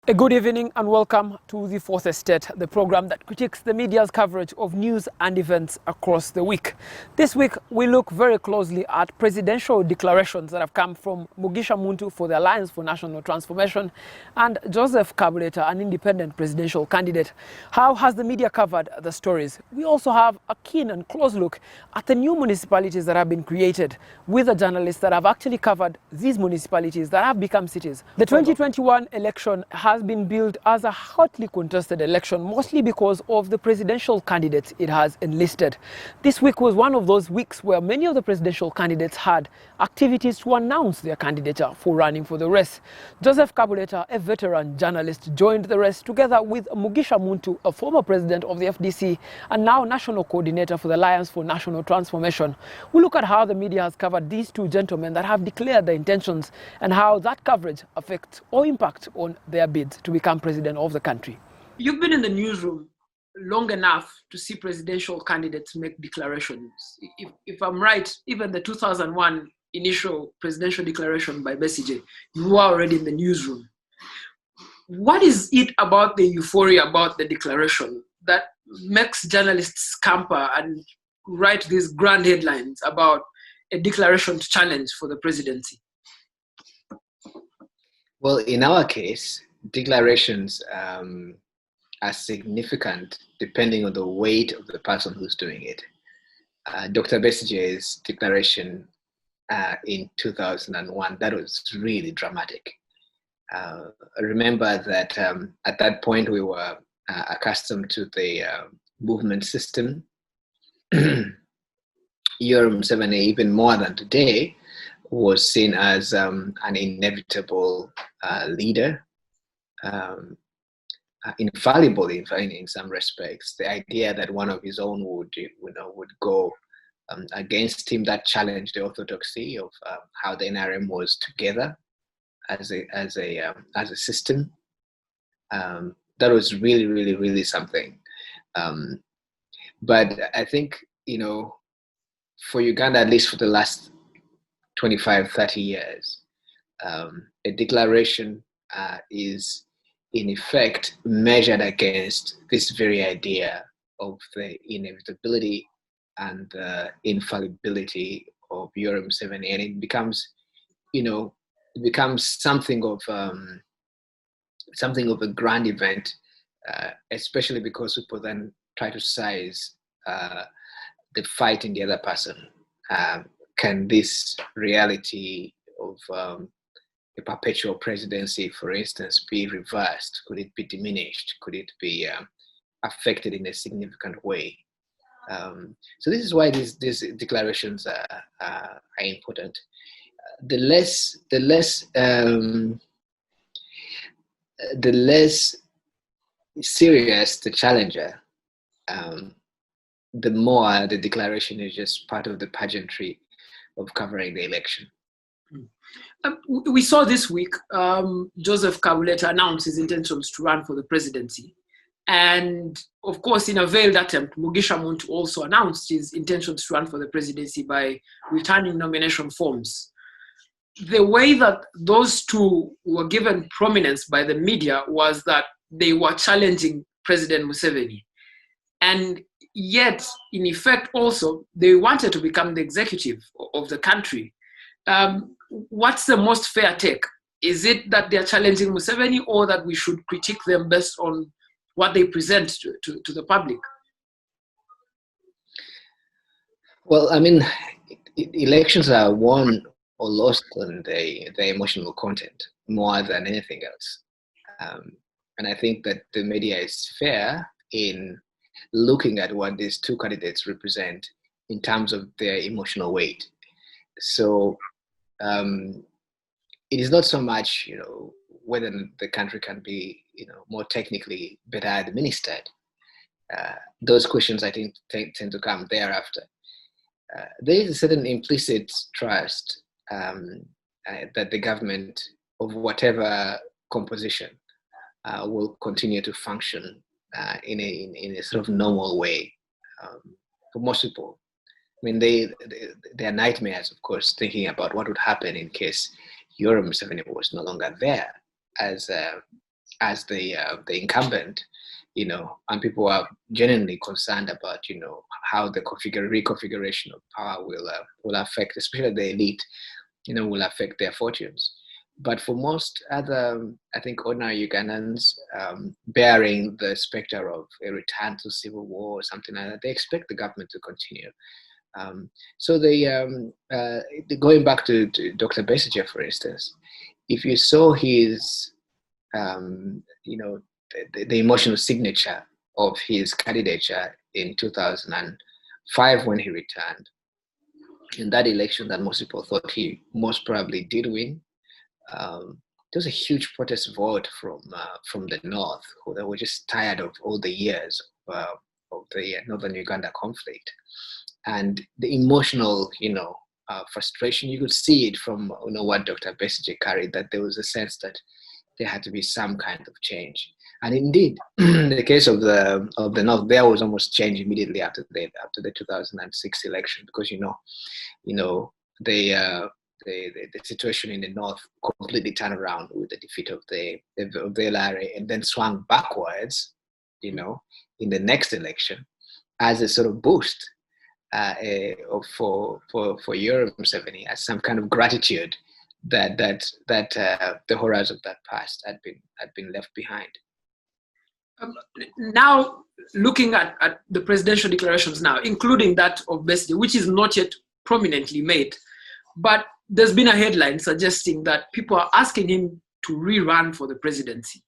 A good evening and welcome to the Fourth Estate, the program that critiques the media's coverage of news and events across the week. This week, we look very closely at presidential declarations that have come from Mugisha Muntu for the Alliance for National Transformation and Joseph Kabuleta, an independent presidential candidate. How has the media covered the stories? We also have a keen and close look at the new municipalities that have been created with the journalists that have actually covered these municipalities that have become cities. The 2021 election has been billed as a hotly contested election, mostly because of the presidential candidates it has enlisted. This week was one of those weeks where many of the presidential candidates had activities to announce their candidature for running for the race. Joseph Kabuleta, a veteran journalist, joined the race together with Mugisha Muntu, a former president of the FDC and now national coordinator for the Alliance for National Transformation. We look at how the media has covered these two gentlemen that have declared their intentions and how that coverage affects or impacts on their bid to become president of the country. You've been in the newsroom long enough to see presidential candidates make declarations. If I'm right, even the 2001 initial presidential declaration by Besigye, you were already in the newsroom. What is it about the euphoria about the declaration that makes journalists scamper and write these grand headlines about a declaration to challenge for the presidency? Well, in our case, declarations are significant depending on the weight of the person who's doing it. Dr. Besigye's declaration in 2001, that was really dramatic. I remember that at that point we were accustomed to the movement system. Yoram Museveni, even more than today, was seen as an inevitable leader. Infallible in some respects. The idea that one of his own would go against him, that challenged the orthodoxy of how the NRM was together as a system. That was really something. But I think, for Uganda, at least for the last 25, 30 years, a declaration is in effect measured against this very idea of the inevitability and the infallibility of Yoram Museveni, and it becomes something of a grand event, especially because people then try to size the fight in the other person. Can this reality of a perpetual presidency, for instance, be reversed? Could it be diminished? Could it be affected in a significant way? So this is why these declarations are important. The less serious the challenger, the more the declaration is just part of the pageantry of covering the election. We saw this week Joseph Kabuleta announce his intentions to run for the presidency. And of course, in a veiled attempt, Mugisha Muntu also announced his intentions to run for the presidency by returning nomination forms. The way that those two were given prominence by the media was that they were challenging President Museveni. And yet, in effect, also, they wanted to become the executive of the country. What's the most fair take? Is it that they're challenging Museveni, or that we should critique them based on what they present to the public? Well, I mean, elections are won or lost on the emotional content more than anything else. And I think that the media is fair in looking at what these two candidates represent in terms of their emotional weight. So it is not so much, whether the country can be, more technically better administered. Those questions, I think, tend to come thereafter. There is a certain implicit trust that the government of whatever composition will continue to function in a sort of normal way for most people. I mean, they are nightmares, of course, thinking about what would happen in case Yoram Museveni was no longer there as as the incumbent, and people are genuinely concerned about, how the reconfiguration of power will affect, especially the elite, will affect their fortunes. But for most other, I think, ordinary Ugandans, bearing the specter of a return to civil war or something like that, they expect the government to continue. So going back to Dr. Besigye, for instance, if you saw his, the emotional signature of his candidature in 2005 when he returned, in that election that most people thought he most probably did win, there was a huge protest vote from the north, who they were just tired of all the years of the northern Uganda conflict, and the emotional, frustration. You could see it from what Dr. Besigye carried, that there was a sense that there had to be some kind of change. And indeed, in the case of the north, there was almost change immediately after the 2006 election, because the situation in the north completely turned around with the defeat of the LRA, and then swung backwards, in the next election, as a sort of boost for Yoweri Museveni, as some kind of gratitude that the horrors of that past had been left behind. Now, looking at the presidential declarations now, including that of Besigye, which is not yet prominently made, but there's been a headline suggesting that people are asking him to rerun for the presidency.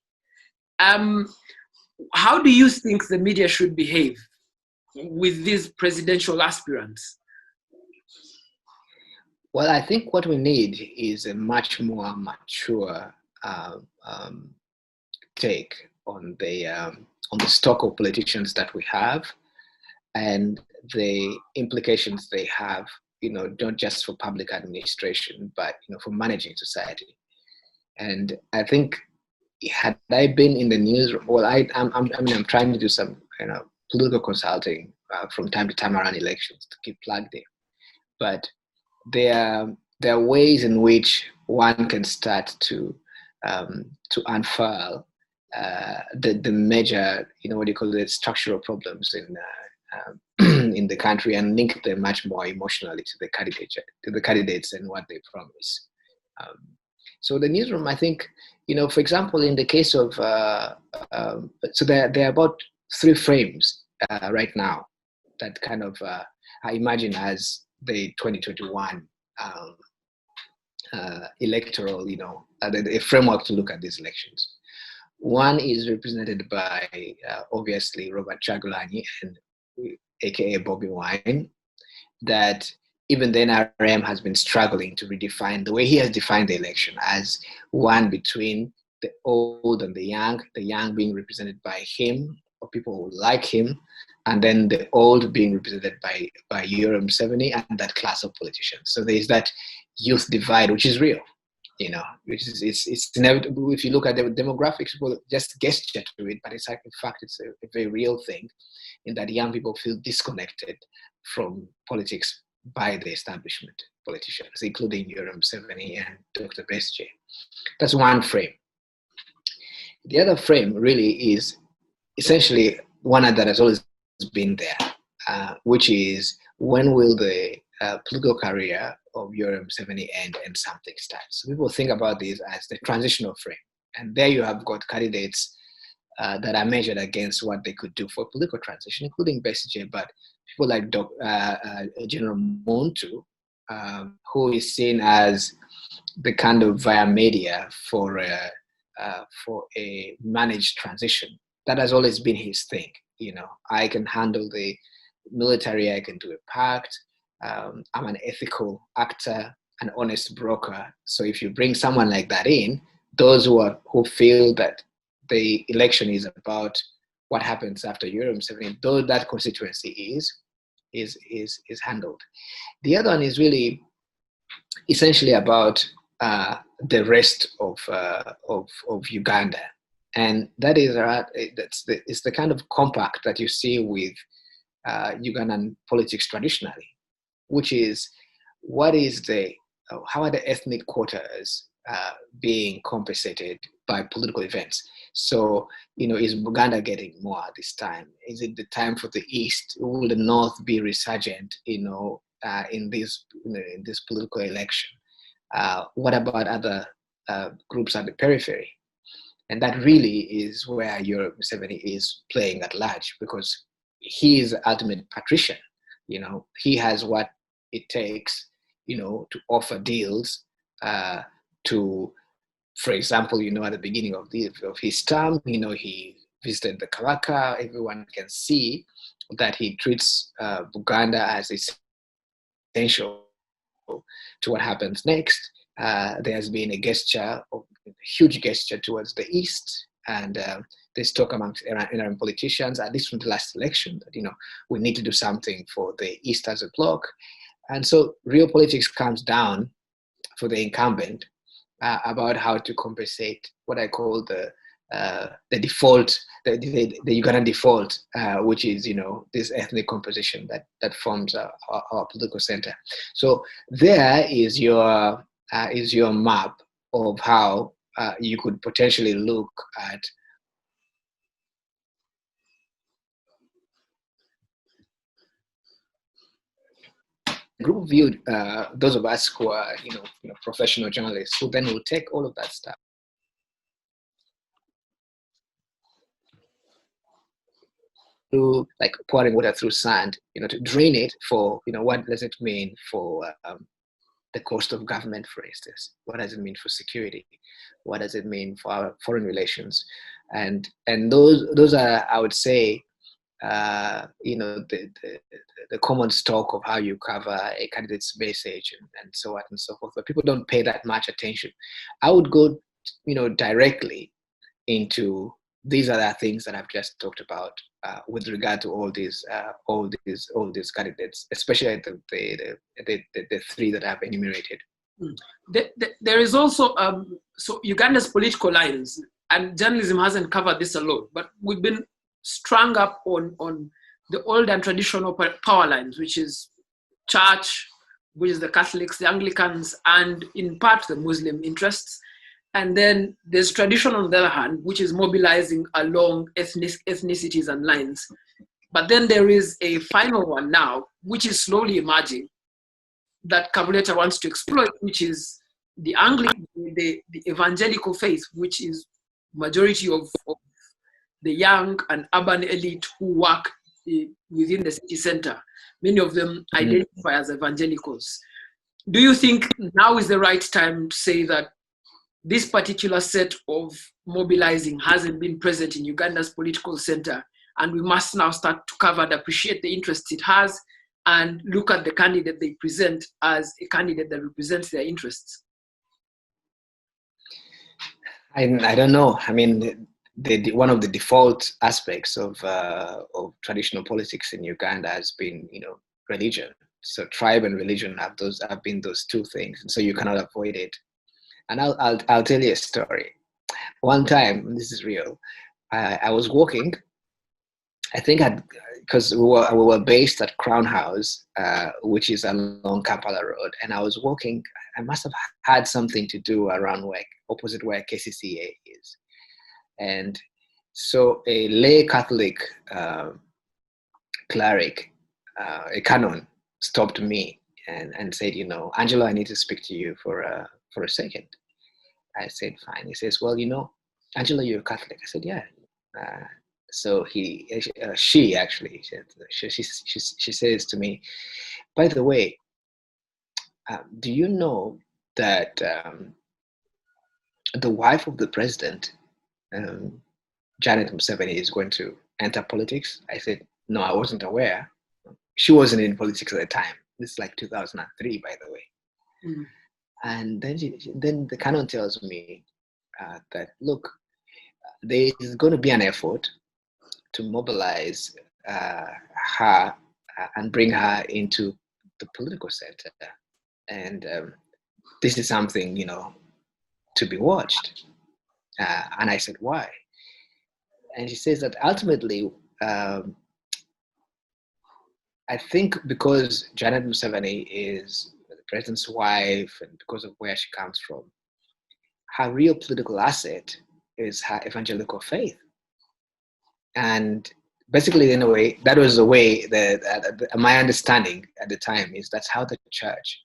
How do you think the media should behave with these presidential aspirants? Well, I think what we need is a much more mature take on the stock of politicians that we have, and the implications they have, not just for public administration, but for managing society. And I think, had I been in the newsroom, well, I'm trying to do some political consulting from time to time around elections to keep plugged in, but there are ways in which one can start to unfurl the major, what do you call it, structural problems in the country, and link them much more emotionally to the candidates and what they promise. So the newsroom, I think, for example, in the case of so there are about 3 frames right now that kind of I imagine as the 2021 electoral, a framework to look at these elections. One is represented by obviously Robert Chagulanyi, and aka Bobby Wine, that even the NRM has been struggling to redefine the way he has defined the election as one between the old and the young being represented by him or people who like him, and then the old being represented by Yoweri Museveni and that class of politicians. So there is that youth divide, which is real, which is it's inevitable. If you look at the demographics, people just gesture to it, but it's like, in fact, it's a very real thing, in that young people feel disconnected from politics by the establishment politicians, including Yoweri Museveni and Dr. Besigye. That's one frame. The other frame really is essentially one that has always been there, which is, when will the political career of Yoweri Museveni end and something starts? So people think about this as the transitional frame. And there you have got candidates that are measured against what they could do for political transition, including Besigye, but people like General Muntu, who is seen as the kind of via media for a managed transition. That has always been his thing. I can handle the military, I can do a pact, I'm an ethical actor, an honest broker. So if you bring someone like that in, those who feel that the election is about what happens after Yoweri Museveni, though that constituency is handled. The other one is really essentially about the rest of Uganda, and that is it's the kind of compact that you see with Ugandan politics traditionally, which is how are the ethnic quotas being compensated by political events. So, is Uganda getting more at this time? Is it the time for the East? Will the North be resurgent, in this political election? What about other groups at the periphery? And that really is where Yoweri Museveni is playing at large, because he is the ultimate patrician. He has what it takes, to offer deals to, for example, at the beginning of his term, he visited the Karaka. Everyone can see that he treats Buganda as essential to what happens next. There has been a huge gesture towards the East, and there's talk amongst Iranian politicians, at least from the last election, that we need to do something for the East as a bloc. And so real politics comes down for the incumbent about how to compensate what I call the default, the Ugandan default, which is this ethnic composition that forms our political center. So there is your map of how you could potentially look at group viewed, those of us who are professional journalists, who then will take all of that stuff, through, like pouring water through sand, to drain it for, what does it mean for the cost of government, for instance? What does it mean for security? What does it mean for our foreign relations? And those are, I would say, the common stock of how you cover a candidate's message and so on and so forth. But people don't pay that much attention. I would go, directly into these are the things that I've just talked about with regard to all these candidates, especially the three that I've enumerated. There is also so Uganda's political lines, and journalism hasn't covered this alone, but we've been strung up on the old and traditional power lines, which is church, which is the Catholics, the Anglicans, and in part the Muslim interests. And then there's tradition on the other hand, which is mobilizing along ethnicities and lines. But then there is a final one now, which is slowly emerging, that Kabuleta wants to exploit, which is the Anglican, the evangelical faith, which is majority of the young and urban elite who work within the city center. Many of them identify as evangelicals. Do you think now is the right time to say that this particular set of mobilizing hasn't been present in Uganda's political center, and we must now start to cover and appreciate the interests it has and look at the candidate they present as a candidate that represents their interests? I don't know. I mean, one of the default aspects of traditional politics in Uganda has been, religion. So tribe and religion have been those two things, and so you cannot avoid it. And I'll tell you a story. One time, this is real. I was walking. I think because we were based at Crown House, which is along Kampala Road, and I was walking. I must have had something to do around opposite where KCCA is, and so a lay Catholic cleric, a canon, stopped me and said, Angelo, I need to speak to you for a second. I said, fine. He says, well, Angelo, you're Catholic. I said, yeah. So she actually, she says to me, by the way, do you know that the wife of the president, Janet Museveni, is going to enter politics? I said, no, I wasn't aware. She wasn't in politics at the time. This is like 2003, by the way. Mm. And then the canon tells me that, look, there is going to be an effort to mobilize her and bring her into the political center. And this is something, to be watched. And I said, why? And she says that ultimately, I think because Janet Museveni is the president's wife and because of where she comes from, her real political asset is her evangelical faith. And basically, in a way, that was the way that my understanding at the time is that's how the church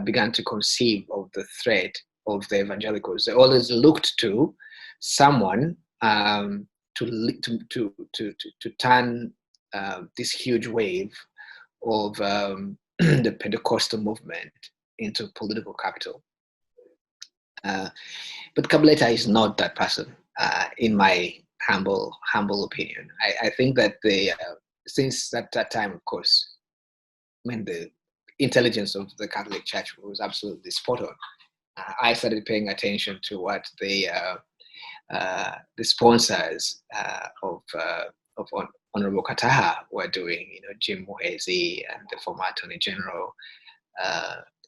began to conceive of the threat of the evangelicals. They always looked to someone to turn this huge wave of the Pentecostal movement into political capital. But Kabuleta is not that person, in my humble opinion. I think that since that time, of course, when the intelligence of the Catholic Church was absolutely spot on, I started paying attention to what the sponsors of Honorable Kataha were doing. You know, Jim Muhezi and the former Attorney General,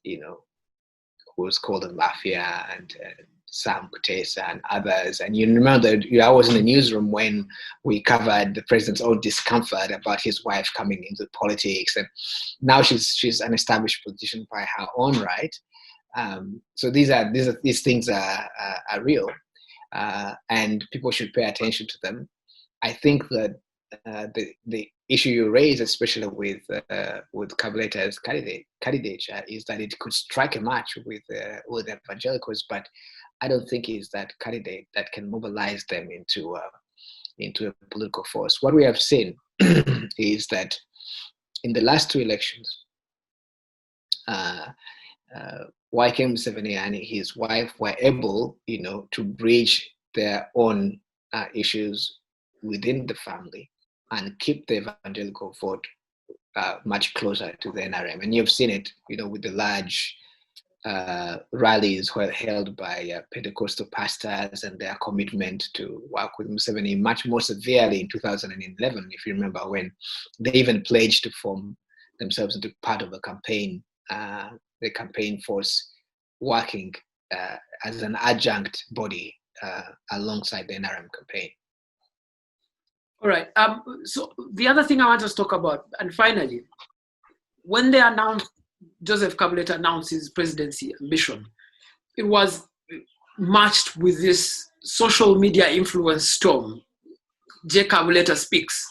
who was called the Mafia, and Sam Kutesa and others. And you remember that I was in the newsroom when we covered the president's own discomfort about his wife coming into politics, and now she's an established politician by her own right. So these things are real, and people should pay attention to them. I think that the issue you raise, especially with Kabuleta's candidature, is that it could strike a match with evangelicals, but I don't think it's that candidate that can mobilize them into a political force. What we have seen is that in the last two elections, YK Museveni and his wife were able, to bridge their own issues within the family and keep the evangelical vote much closer to the NRM. And you've seen it, with the large rallies held by Pentecostal pastors and their commitment to work with Museveni much more severely in 2011, if you remember, when they even pledged to form themselves into part of a campaign, the campaign force working as an adjunct body alongside the NRM campaign. All right. So the other thing I want us to talk about, and finally, when they announced, Joseph Kabuleta announced his presidency ambition, it was matched with this social media influence storm. J. Kabuleta speaks.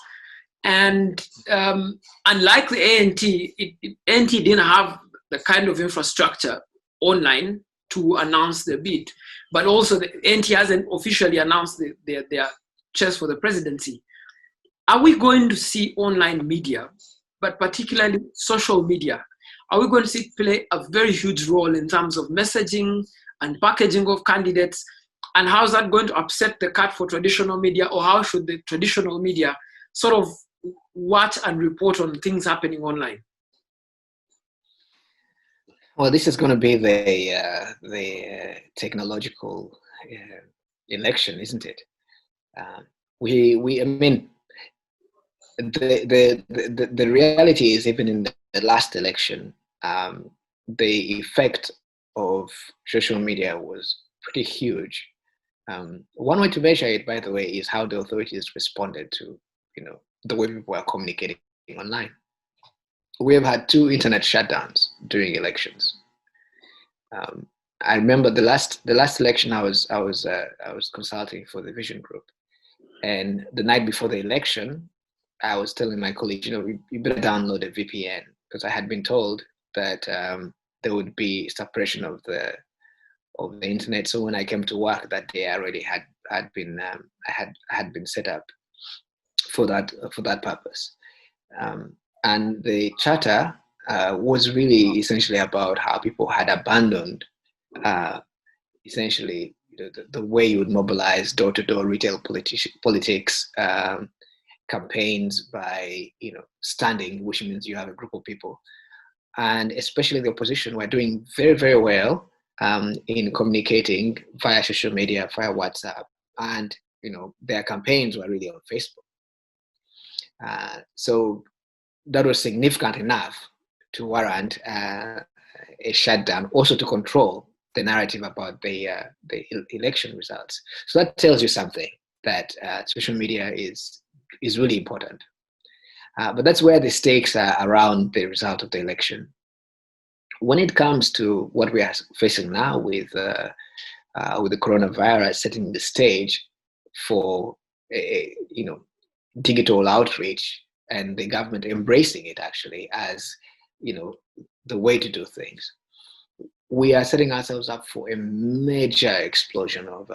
And unlike the ANT didn't have the kind of infrastructure online to announce the bid, but also the ANT hasn't officially announced their chess for the presidency. Are we going to see online media, but particularly social media, are we going to see play a very huge role in terms of messaging and packaging of candidates? And how is that going to upset the cut for traditional media, or how should the traditional media sort of watch and report on things happening online? Well, this is going to be the technological election, isn't it? I mean, the reality is, even in the last election, the effect of social media was pretty huge. One way to measure it, by the way, is how the authorities responded to, the way people are communicating online. We have had 2 internet shutdowns during elections. I remember the last election, I was consulting for the Vision Group, and the night before the election, I was telling my colleagues, you better download a VPN, because I had been told that there would be suppression of the internet. So when I came to work that day, I already had been set up for that purpose. And the charter was really essentially about how people had abandoned essentially the way you would mobilize door-to-door retail politics, campaigns by standing, which means you have a group of people, and especially the opposition were doing very, very well in communicating via social media, via WhatsApp, and their campaigns were really on Facebook. So that was significant enough to warrant a shutdown, also to control the narrative about the election results. So that tells you something, that social media is really important. But that's where the stakes are around the result of the election. When it comes to what we are facing now with with the coronavirus setting the stage for digital outreach, and the government embracing it actually as the way to do things. We are setting ourselves up for a major explosion of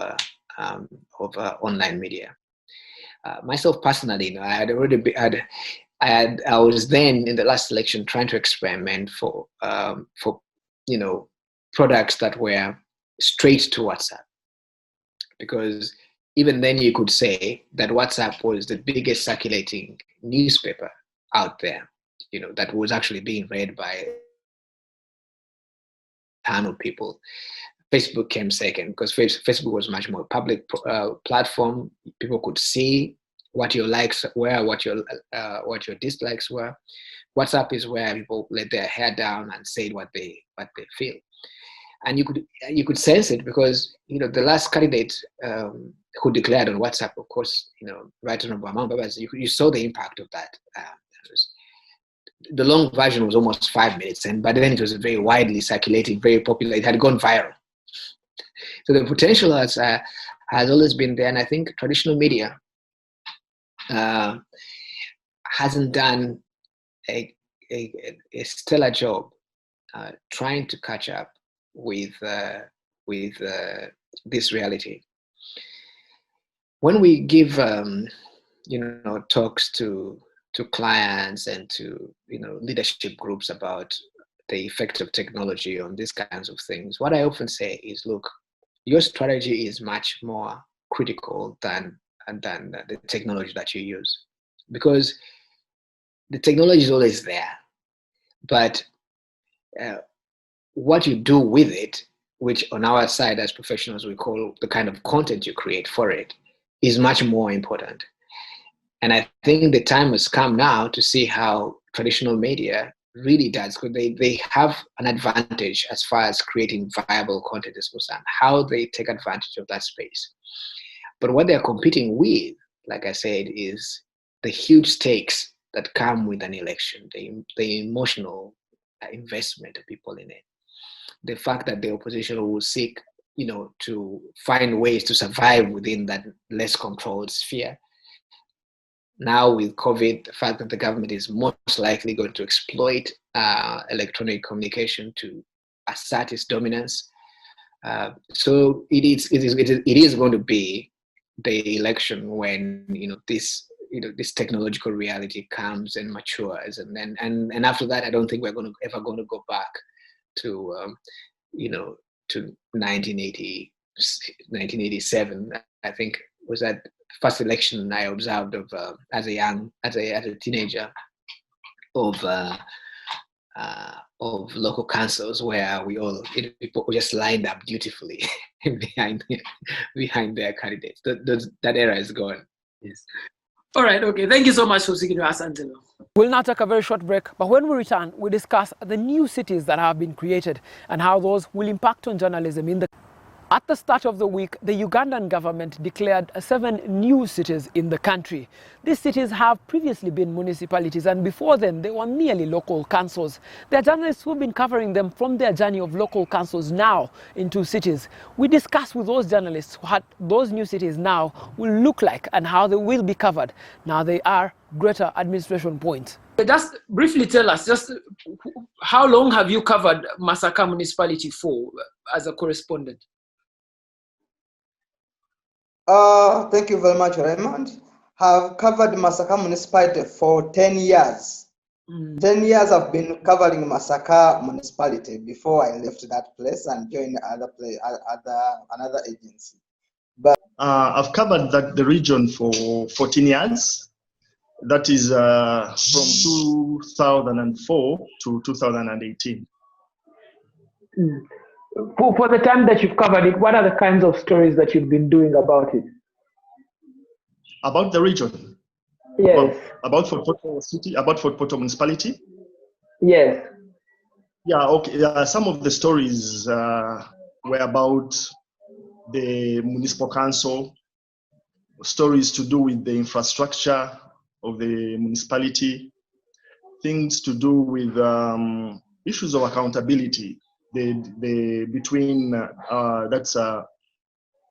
online media. Myself personally, I had already I was then in the last election trying to experiment for products that were straight to WhatsApp, because even then you could say that WhatsApp was the biggest circulating newspaper out there, that was actually being read by a ton of people. Facebook came second because Facebook was much more public platform. People could see what your likes were, what your dislikes were. WhatsApp is where people let their hair down and say what they feel, and you could sense it because the last candidate who declared on WhatsApp, of course, Right Honorable Among Babas, you saw the impact of that. The long version was almost 5 minutes, and by then it was very widely circulating, very popular. It had gone viral. So the potential has always been there, and I think traditional media hasn't done a stellar job trying to catch up with this reality. When we give talks to clients and to leadership groups about the effect of technology on these kinds of things, what I often say is, look, your strategy is much more critical than the technology that you use, because the technology is always there, but what you do with it, which on our side as professionals we call the kind of content you create for it, is much more important. And I think the time has come now to see how traditional media really does, because they have an advantage as far as creating viable content is concerned, how they take advantage of that space. But what they're competing with, like I said, is the huge stakes that come with an election, the emotional investment of people in it. The fact that the opposition will seek, to find ways to survive within that less controlled sphere. Now with COVID, the fact that the government is most likely going to exploit electronic communication to assert its dominance. So it is going to be the election when this technological reality comes and matures, and then and after that, I don't think we're ever going to go back to to 1987. I think was that first election I observed of as a teenager of local councils, where people just lined up dutifully behind their candidates. That era is gone. Yes. All right, okay. Thank you so much for speaking to us, Angelo. We'll now take a very short break, but when we return, we'll discuss the new cities that have been created and how those will impact on journalism in the... At the start of the week, the Ugandan government declared 7 new cities in the country. These cities have previously been municipalities, and before then, they were merely local councils. There are journalists who have been covering them from their journey of local councils now into cities. We discuss with those journalists what those new cities now will look like and how they will be covered. Now they are greater administration points. Just briefly tell us, just how long have you covered Masaka municipality for as a correspondent? Thank you very much, Raymond. Have covered Masaka municipality for 10 years. 10 years I've been covering Masaka municipality before I left that place and joined another agency. But I've covered the region for 14 years. That is from 2004 to 2018. For the time that you've covered it, what are the kinds of stories that you've been doing about it? About the region? Yes. About Fort Portal City, about Fort Portal municipality? Yes. Yeah, okay. Some of the stories were about the municipal council, stories to do with the infrastructure of the municipality, things to do with issues of accountability. Between that's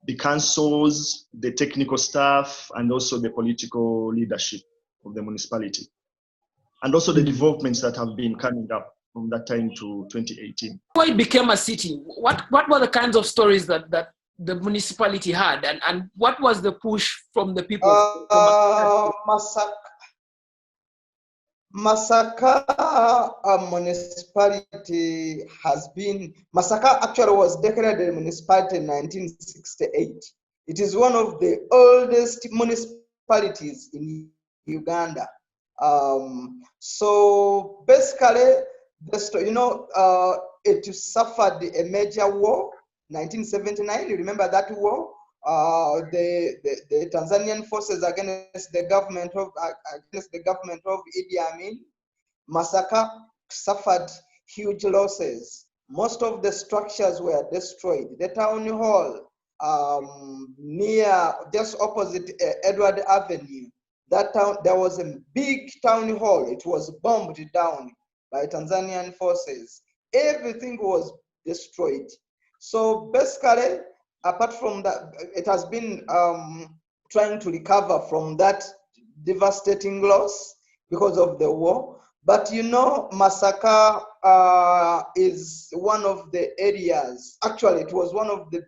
the councils, the technical staff, and also the political leadership of the municipality. And also the developments that have been coming up from that time to 2018. Before it became a city, what were the kinds of stories that the municipality had, and what was the push from the people? Masaka municipality has been, Masaka actually was declared a municipality in 1968. It is one of the oldest municipalities in Uganda. So basically, it suffered a major war, 1979. You remember that war? The Tanzanian forces against the government of Idi Amin. Masaka suffered huge losses. Most of the structures were destroyed. The town hall near, just opposite Edward Avenue, that town, there was a big town hall. It was bombed down by Tanzanian forces. Everything was destroyed. So basically, apart from that, it has been trying to recover from that devastating loss because of the war. But you know, Masaka is one of the areas, actually it was one of the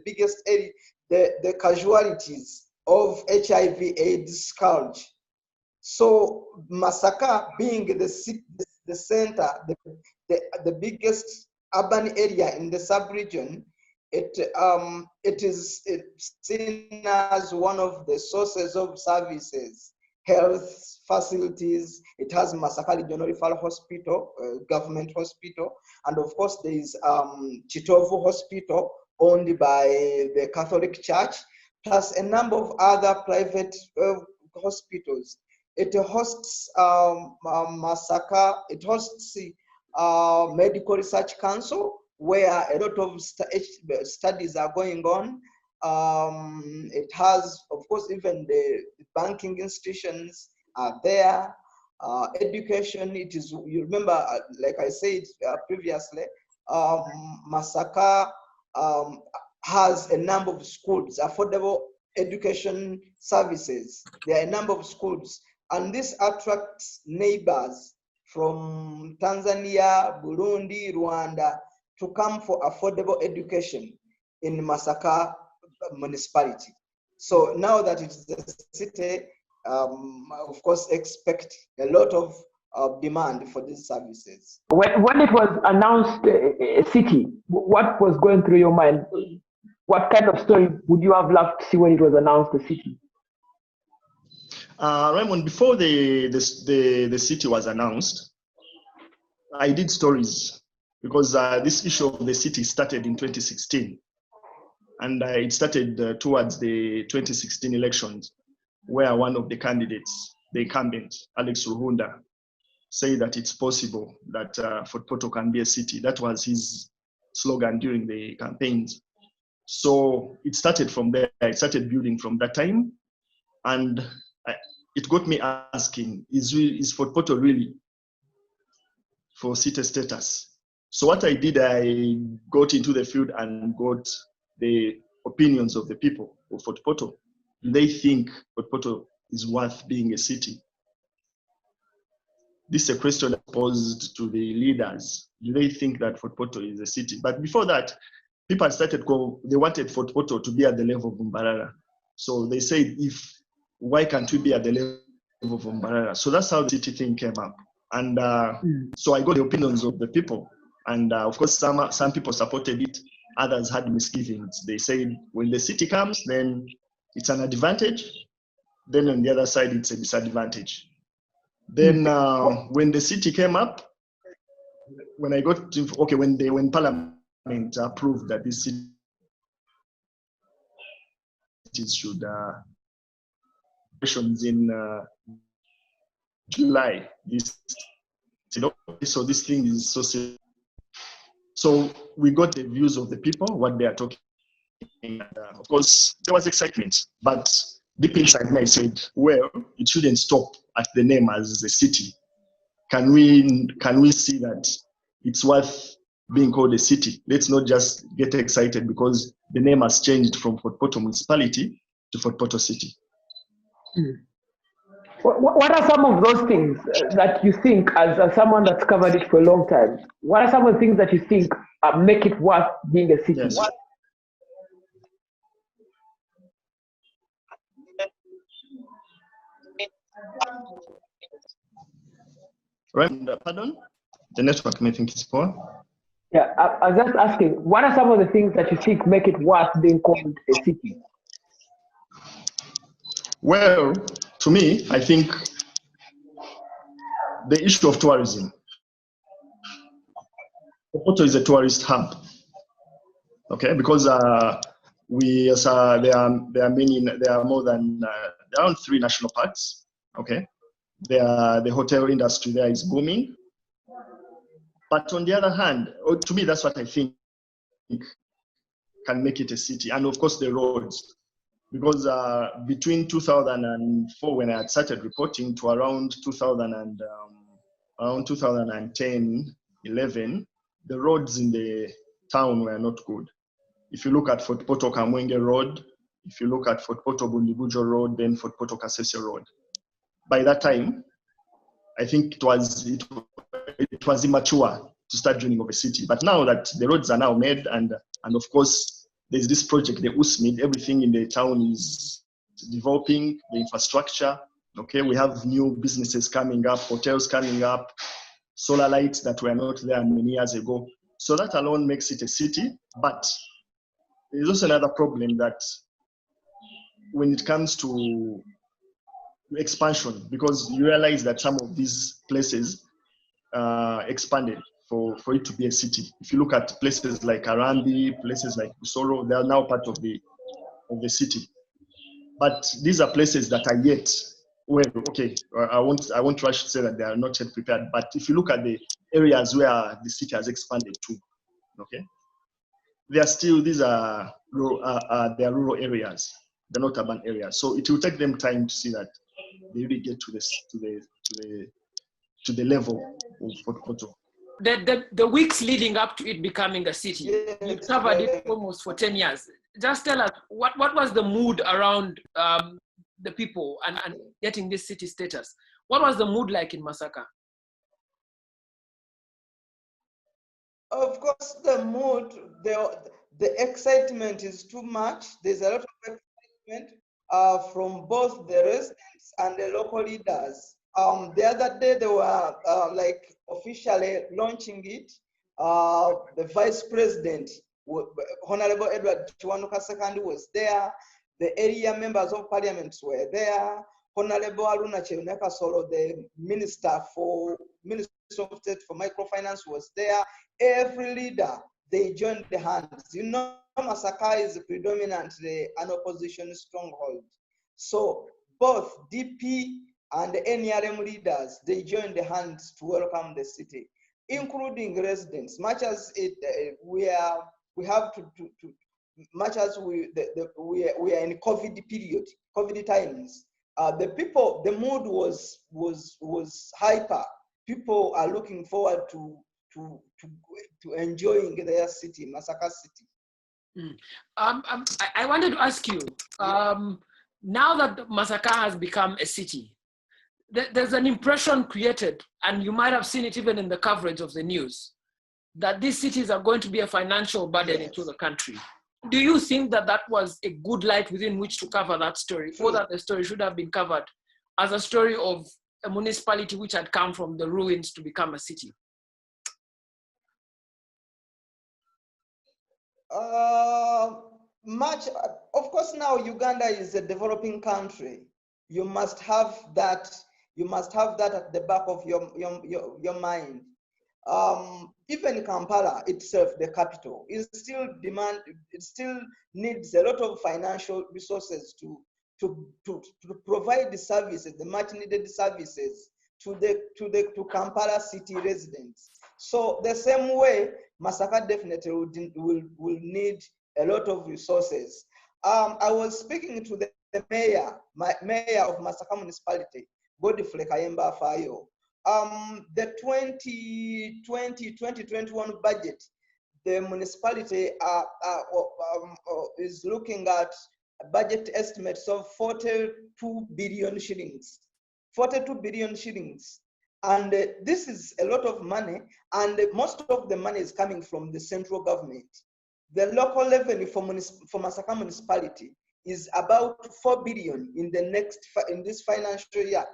biggest area, the casualties of HIV/AIDS scourge. So Masaka being the center, the biggest urban area in the sub-region, it is seen as one of the sources of services, health facilities. It has Masaka Regional Referral Hospital, government hospital, and of course there is Chitovu Hospital owned by the Catholic Church, plus a number of other private hospitals. It hosts Masaka, it hosts Medical Research Council, where a lot of studies are going on. It has, of course, even the banking institutions are there. Education, it is, you remember, like I said previously, Masaka has a number of schools, affordable education services. There are a number of schools, and this attracts neighbors from Tanzania, Burundi, Rwanda to come for affordable education in Masaka municipality. So now that it is a city, of course, expect a lot of demand for these services. When it was announced a city, what was going through your mind? What kind of story would you have loved to see when it was announced a city? Raymond, before the city was announced, I did stories because this issue of the city started in 2016. And it started towards the 2016 elections, where one of the candidates, the incumbent, Alex Ruhunda, said that it's possible that Fort Portal can be a city. That was his slogan during the campaigns. So it started from there. I started building from that time. And it got me asking, is Fort Portal really for city status? So what I did, I got into the field and got the opinions of the people of Fort Portal. They think Fort Portal is worth being a city. This is a question posed to the leaders. Do they think that Fort Portal is a city? But before that, people started they wanted Fort Portal to be at the level of Mbarara. So they said, why can't we be at the level of Mbarara? So that's how the city thing came up. And so I got the opinions of the people. And of course, some people supported it. Others had misgivings. They said, when the city comes, then it's an advantage. Then on the other side, it's a disadvantage. Then when the city came up, when I got to, okay, when Parliament approved that this city should in July, so this thing is so serious. So we got the views of the people, what they are talking. And, of course, there was excitement, but deep inside me, I said, well, it shouldn't stop at the name as a city. Can we see that it's worth being called a city? Let's not just get excited because the name has changed from Fort Portal Municipality to Fort Portal City. What are some of those things that you think, as someone that's covered it for a long time, what are some of the things that you think make it worth being a city? Yes. Right, pardon? The network may think is poor. Yeah, I was just asking, what are some of the things that you think make it worth being called a city? Well, to me, I think the issue of tourism. Porto is a tourist hub, okay? Because there are more than around 3 national parks, okay? The hotel industry there is booming. But on the other hand, to me, that's what I think can make it a city. And of course, the roads. Because between 2004, when I had started reporting, to around 2010, 11, the roads in the town were not good. If you look at Fort Portal Kamwenge Road, if you look at Fort Portal Bundibujo Road, then Fort Portal Kasese Road. By that time, I think it was immature to start dreaming of a city. But now that the roads are now made, and of course, there's this project, the USMID, everything in the town is developing, the infrastructure, okay? We have new businesses coming up, hotels coming up, solar lights that were not there many years ago. So that alone makes it a city. But there's also another problem that when it comes to expansion, because you realize that some of these places expanded for it to be a city. If you look at places like Arambi, places like Busoro, they are now part of the city. But these are places that are yet, well, okay, I won't rush to say that they are not yet prepared, but if you look at the areas where the city has expanded to, okay, they are still, these are they are rural areas, they're not urban areas. So it will take them time to see that they really get to the level of Fort Portal. The weeks leading up to it becoming a city, you covered it almost for 10 years. Just tell us, what was the mood around the people and getting this city status? What was the mood like in Masaka? Of course, the mood, the excitement is too much. There's a lot of excitement from both the residents and the local leaders. The other day, they were like officially launching it. The Vice President, Honorable Edward Chiwanuka II, was there. The area members of Parliament were there. Honorable Aruna Chebuneka Solo, the Minister of State for Microfinance, was there. Every leader, they joined the hands. You know, Masaka is predominantly an opposition stronghold. So both DP and the NRM leaders, they joined the hands to welcome the city, including residents. Much as we are in COVID period, COVID times. The people, the mood was hyper. People are looking forward to enjoying their city, Masaka City. I wanted to ask you, now that Masaka has become a city, there's an impression created, and you might have seen it even in the coverage of the news, that these cities are going to be a financial burden into the country. Do you think that that was a good light within which to cover that story, or that the story should have been covered as a story of a municipality which had come from the ruins to become a city? Much, of course, now Uganda is a developing country. You must have that. You must have that at the back of your mind. Even Kampala itself, the capital, it still needs a lot of financial resources to provide the services, the much needed services to Kampala city residents. So the same way, Masaka definitely will need a lot of resources. I was speaking to the mayor of Masaka municipality, Godfrey Kayemba Fayo. The 2020-2021 budget, the municipality is looking at budget estimates of 42 billion shillings. 42 billion shillings. And this is a lot of money, and most of the money is coming from the central government. The local revenue for Masaka municipality is about 4 billion in this financial year.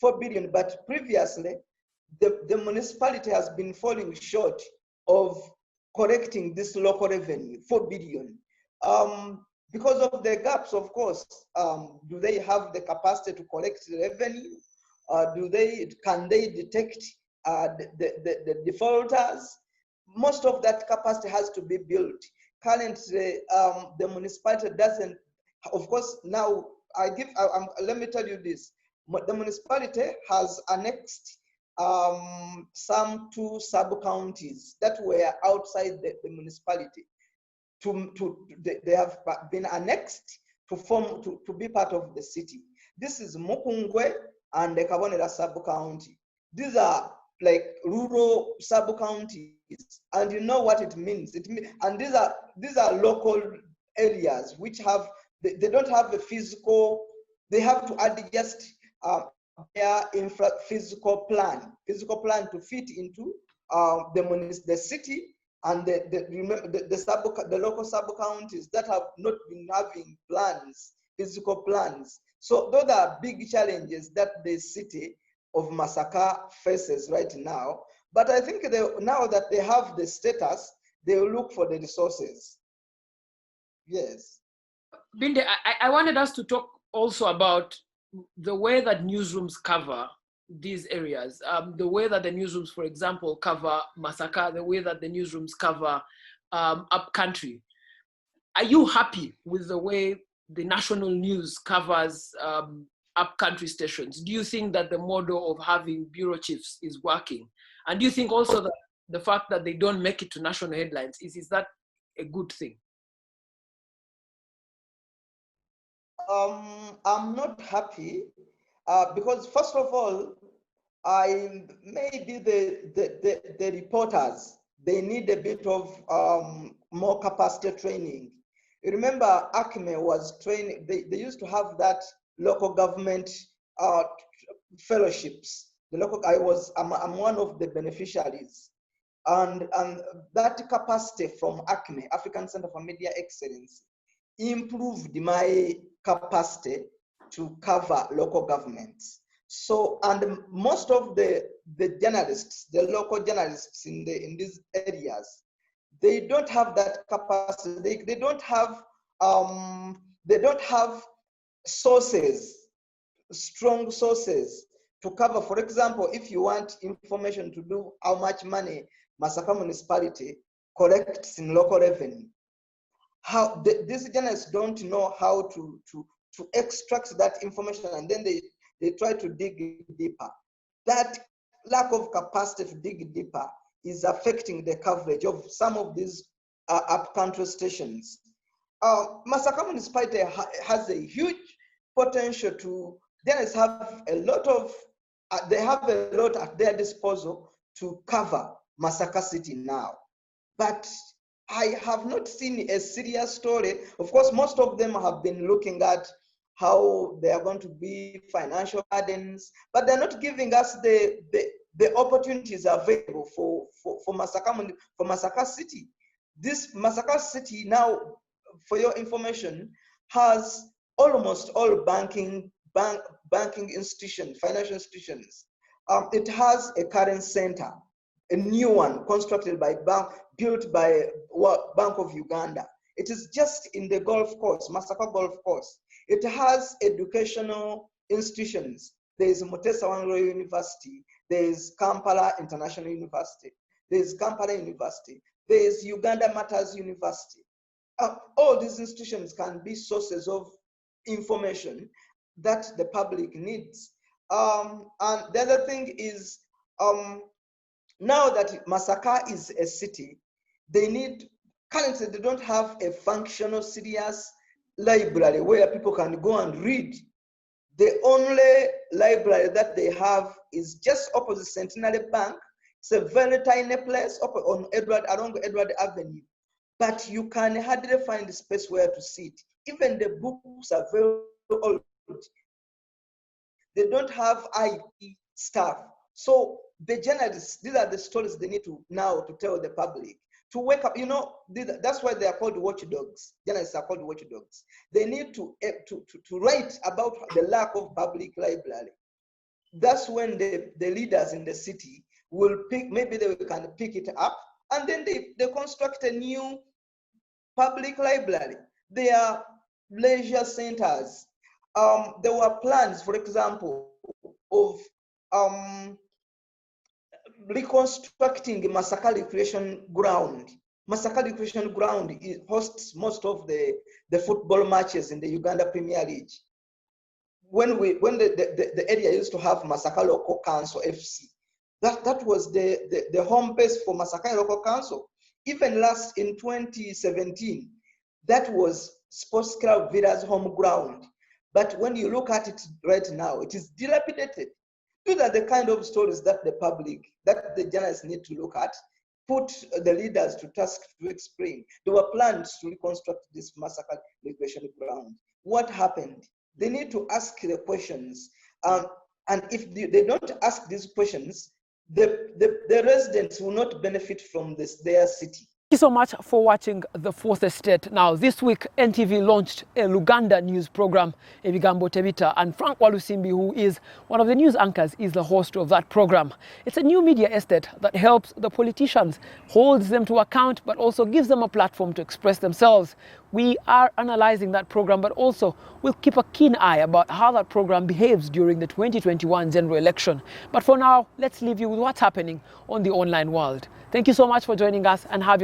4 billion, but previously the municipality has been falling short of collecting this local revenue, 4 billion. Because of the gaps, of course. Do they have the capacity to collect the revenue? Can they detect the defaulters? Most of that capacity has to be built. Currently, the municipality doesn't. Of course, now let me tell you this: the municipality has annexed some 2 sub-counties that were outside the municipality. They have been annexed to be part of the city. This is Mukungwe and the Kabonera sub-county. These are like rural sub-counties, and you know what it means. And these are local areas which they don't have a physical. They have to adjust their physical plan to fit into the city and the local sub-counties that have not been having physical plans. So those are big challenges that the city of Masaka faces right now. But I think now that they have the status, they will look for the resources. Yes. Binde, I wanted us to talk also about the way that newsrooms cover these areas, the way that the newsrooms, for example, cover Masaka, the way that the newsrooms cover upcountry. Are you happy with the way the national news covers upcountry stations? Do you think that the model of having bureau chiefs is working? And do you think also that the fact that they don't make it to national headlines, is that a good thing? I'm not happy because first of all, maybe the reporters, they need a bit of more capacity training. You remember Acme was training, they used to have that local government fellowships. I'm one of the beneficiaries. And that capacity from Acme, African Center for Media Excellence, improved my capacity to cover local governments. So, and most of the journalists, the local journalists in these areas, they don't have that capacity. They don't have sources, strong sources to cover. For example, if you want information to do how much money Masaka municipality collects in local revenue, these journalists don't know how to extract that information, and then they try to dig deeper. That lack of capacity to dig deeper is affecting the coverage of some of these upcountry stations. Masaka municipality has a huge potential to. Journalists have a lot at their disposal to cover Masaka city now, but I have not seen a serious story. Of course, most of them have been looking at how they are going to be financial burdens, but they're not giving us the opportunities available for Masaka city. This Masaka city now, for your information, has almost all banking institutions, financial institutions. It has a current center, a new one constructed by built by Bank of Uganda. It is just in the golf course, Masaka golf course. It has educational institutions. There is Mutesa Wangaro University. There is Kampala International University. There is Kampala University. There is Uganda Matters University. All these institutions can be sources of information that the public needs. And the other thing is, now that Masaka is a city, currently they don't have a functional, serious library where people can go and read. The only library that they have is just opposite Centenary Bank It's a very tiny place up on along Edward Avenue, but you can hardly find a space where to sit. Even the books are very old. They don't have IT staff. So the journalists, these are the stories they need to now to tell the public. To wake up, that's why they are called watchdogs. Journalists are called watchdogs. They need to write about the lack of public library. That's when the leaders in the city will pick, maybe they can pick it up, and then they construct a new public library. There are leisure centers. There were plans, for example, of reconstructing Masaka Recreation Ground. Masaka Recreation Ground hosts most of the football matches in the Uganda Premier League. When the area used to have Masaka Local Council FC, that was the home base for Masaka Local Council. Even in 2017, that was Sports Club Villa's home ground. But when you look at it right now, it is dilapidated. These are the kind of stories that the public, that the journalists need to look at, put the leaders to task to explain. There were plans to reconstruct this massacre recreation ground. What happened? They need to ask the questions. And if they don't ask these questions, the residents will not benefit from their city. Thank you so much for watching The Fourth Estate. Now, this week, NTV launched a Luganda news program, Ebigambo Tebita, and Frank Walusimbi, who is one of the news anchors, is the host of that program. It's a new media estate that helps the politicians, holds them to account, but also gives them a platform to express themselves. We are analyzing that program, but also we'll keep a keen eye about how that program behaves during the 2021 general election. But for now, let's leave you with what's happening on the online world. Thank you so much for joining us, and have